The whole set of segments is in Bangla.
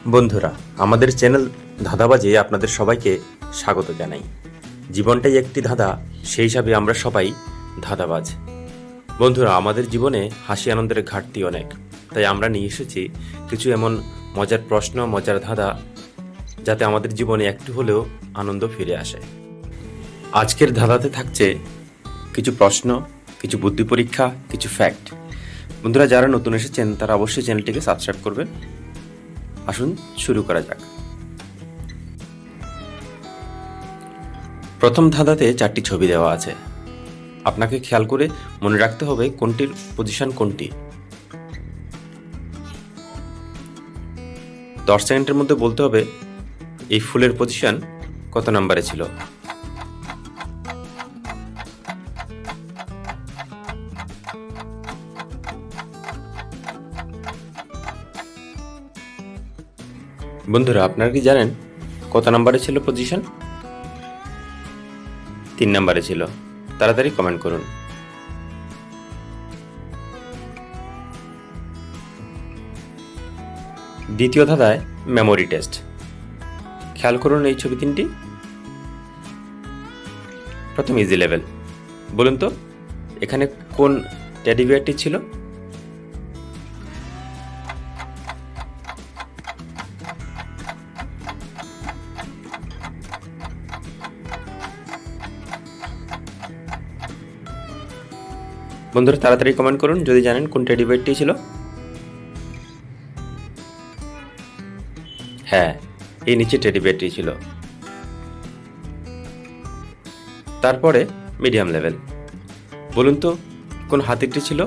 বন্ধুরা, আমাদের চ্যানেল ধাঁধাবাজে আপনাদের সবাইকে স্বাগত জানাই। জীবনটাই একটি ধাঁধা, সেই হিসাবে আমরা সবাই ধাঁধাবাজ। বন্ধুরা, আমাদের জীবনে হাসি আনন্দের ঘাটতি অনেক, তাই আমরা নিয়ে এসেছি কিছু এমন মজার প্রশ্ন, মজার ধাঁধা, যাতে আমাদের জীবনে একটু হলেও আনন্দ ফিরে আসে। আজকের ধাঁধাতে থাকছে কিছু প্রশ্ন, কিছু বুদ্ধি পরীক্ষা, কিছু ফ্যাক্ট। বন্ধুরা, যারা নতুন এসেছেন তারা অবশ্যই চ্যানেলটিকে সাবস্ক্রাইব করবেন। আসুন শুরু করা যাক। প্রথম ধাঁধাতে 4টি ছবি দেওয়া আছে। আপনাকে খেয়াল করে মনে রাখতে হবে কোনটির পজিশন কোনটি। 10 সেকেন্ডের মধ্যে বলতে হবে এই ফুলের পজিশন কত নম্বরে ছিল। বন্ধুরা, আপনারা কি জানেন কত নম্বরে ছিল পজিশন? 3 নম্বরে ছিল। তাড়াতাড়ি কমেন্ট করুন। দ্বিতীয় ধাঁধায় মেমোরি টেস্ট। খেয়াল করুন এই ছবি তিনটি। প্রথম ইজি লেভেল। বলুন তো এখানে কোন টেডি বিয়ারটি ছিল? বন্ধুরা, তাড়াতাড়ি কমেন্ট করুন যদি জানেন কোন টেডি বিয়ারটি ছিল। হ্যাঁ, এই নিচে টেডি বিয়ারটি ছিল। তারপরে মিডিয়াম লেভেল। বলুন তো কোন হাতিটি ছিল?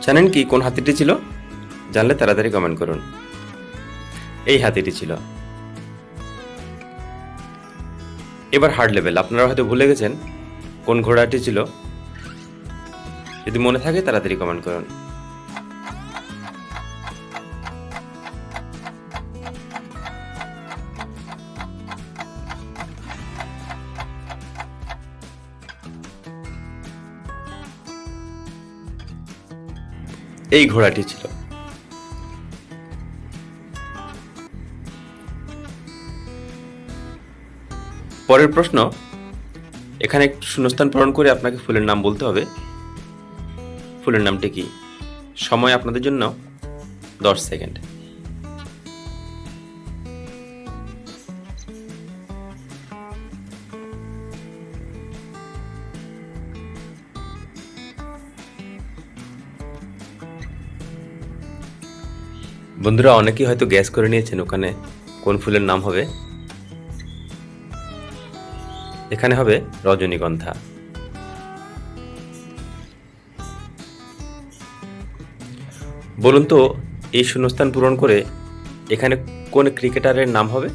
জানেন কি কোন হাতিটি ছিল? জানলে তাড়াতাড়ি কমেন্ট করুন। এই হাতিটি ছিল। এবার হার্ড লেভেল। আপনারা হয়তো ভুলে গেছেন কোন ঘোড়াটি ছিল। যদি মনে থাকে তাড়াতাড়ি কমেন্ট করুন। এই ঘোড়াটি ছিল। পরের প্রশ্ন, এখানে একটু শূন্যস্থান পূরণ করে আপনাকে ফুলের নাম বলতে হবে। ফুলের নামটি কি? সময় আপনাদের জন্য 10 সেকেন্ড। বন্ধুরা, অনেকেই হয়তো গ্যাস করে নিয়েছেন ওখানে কোন ফুলের নাম হবে। এখানে হবে রজনীগন্ধা। বলুন তো এই শূন্যস্থান পূরণ করে এখানে কোন ক্রিকেটারের নাম হবে?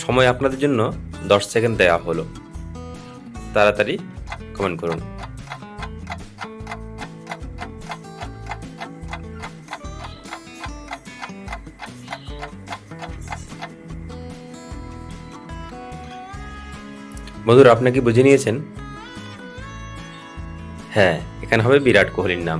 সময় আপনাদের জন্য 10 সেকেন্ড দেওয়া হলো। তাড়াতাড়ি কমেন্ট করুন। বন্ধুরা, আপনি কি বুঝে নিয়েছেন? হ্যাঁ, এখানে হবে বিরাট কোহলির নাম।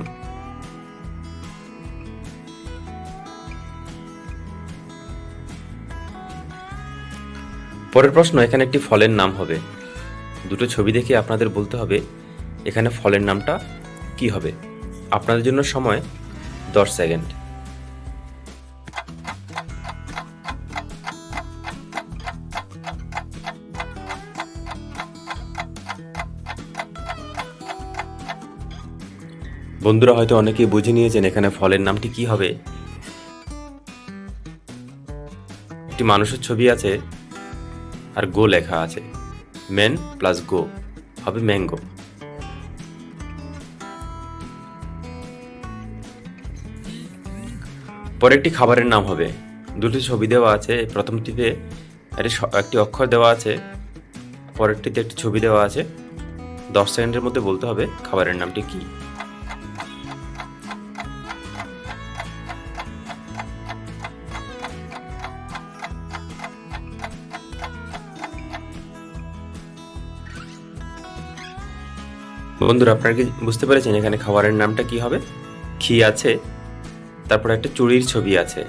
পরের প্রশ্ন, এখানে একটি ফলের নাম হবে। দুটো ছবি দেখে আপনাদের বলতে হবে এখানে ফলের নামটা কি হবে। আপনাদের জন্য সময় 10 সেকেন্ড। বন্ধুরা, হয়তো অনেকেই বুঝে নিয়েছেন এখানে ফলের নামটি কি হবে। একটি মানুষের ছবি আছে আর গো লেখা আছে। মেন প্লাস গো হবে ম্যাঙ্গো। পরে একটি খাবারের নাম হবে। দুটি ছবি দেওয়া আছে। প্রথমটিতে একটি অক্ষর দেওয়া আছে, পরেরটিতে একটি ছবি দেওয়া আছে। 10 সেকেন্ডের মধ্যে বলতে হবে খাবারের নামটি কি। বন্ধুরা, আপনারা কি বুঝতে পেরেছেন এখানে খাবারের নামটা কি হবে? ঘি আছে, তারপর একটা চুড়ির ছবি আছে,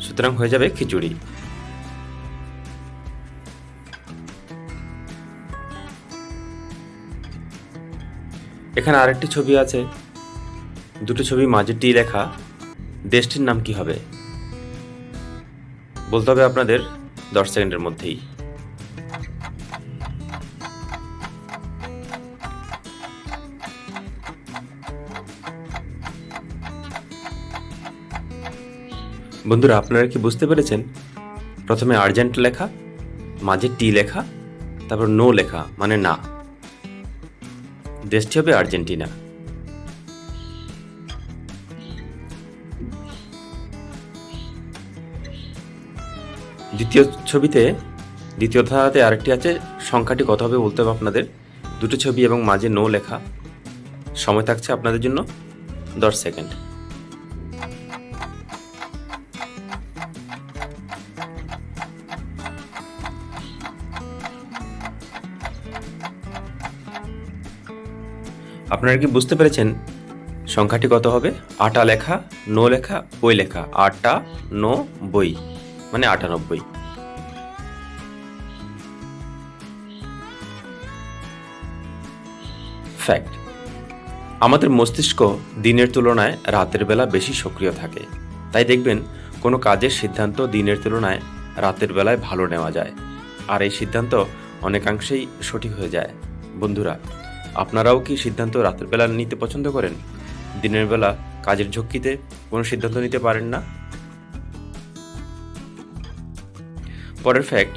সুতরাং হয়ে যাবে খিচুড়ি। এখানে আরেকটি ছবি আছে, দুটো ছবি মাঝে টি লেখা, দেশটির নাম কি হবে? বলতে হবে আপনাদের 10 সেকেন্ডের মধ্যেই। বন্ধুরা, আপনারা কি বুঝতে পেরেছেন? প্রথমে আর্জেন্ট লেখা, মাঝে টি লেখা, তারপর নো লেখা মানে না, দেশটি হবে আর্জেন্টিনা। দ্বিতীয় ছবিতে, দ্বিতীয় ধারাতে আরেকটি আছে, সংখ্যাটি কত হবে বলতে হবে আপনাদের। দুটো ছবি এবং মাঝে নো লেখা। সময় থাকছে আপনাদের জন্য 10 সেকেন্ড। আপনারা কি বুঝতে পেরেছেন সংখ্যাটি কত হবে? আটা লেখা, নো লেখা, বই লেখা। আটা নো বই মানে 98। ফ্যাক্ট: আমাদের মস্তিষ্ক দিনের তুলনায় রাতের বেলা বেশি সক্রিয় থাকে। তাই দেখবেন কোনো কাজের সিদ্ধান্ত দিনের তুলনায় রাতের বেলায় ভালো নেওয়া যায়, আর এই সিদ্ধান্ত অনেকাংশেই সঠিক হয়ে যায়। বন্ধুরা, আপনারাও কি সিদ্ধান্ত রাতের বেলা নিতে পছন্দ করেন? দিনের বেলা কাজের ঝক্কিতে কোনো সিদ্ধান্ত নিতে পারেন না? পরের ফ্যাক্ট: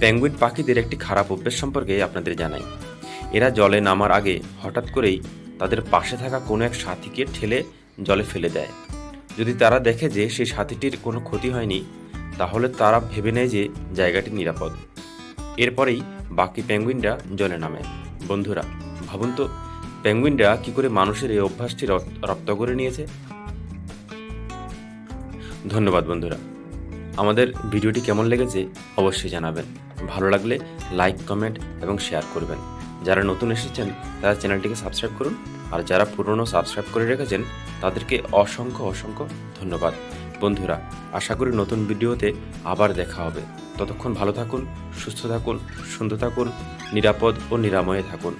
পেঙ্গুইন পাখিদের একটি খারাপ অভ্যাস সম্পর্কে আপনাদের জানাই। এরা জলে নামার আগে হঠাৎ করেই তাদের পাশে থাকা কোনো এক সাথীকে ঠেলে জলে ফেলে দেয়। যদি তারা দেখে যে সেই সাথীটির কোনো ক্ষতি হয়নি, তাহলে তারা ভেবে নেয় যে জায়গাটি নিরাপদ। এরপরেই বাকি পেঙ্গুইনরা জলে নামে। বন্ধুরা, ভাবুন তো, পেঙ্গুইনরা কি করে মানুষের এই অভ্যাসটি রপ্ত করে নিয়েছে? ধন্যবাদ বন্ধুরা। আমাদের ভিডিওটি কেমন লেগেছে অবশ্যই জানাবেন। ভালো লাগলে লাইক, কমেন্ট এবং শেয়ার করবেন। যারা নতুন এসেছেন তারা চ্যানেলটিকে সাবস্ক্রাইব করুন, আর যারা পুরনো সাবস্ক্রাইব করে রেখেছেন তাদেরকে অসংখ্য অসংখ্য ধন্যবাদ। বন্ধুরা, আশা করি নতুন ভিডিওতে আবার দেখা হবে। ততক্ষণ ভালো থাকুন, সুস্থ থাকুন, সুন্দর থাকুন, নিরাপদ ও নিরাময়ে থাকুন।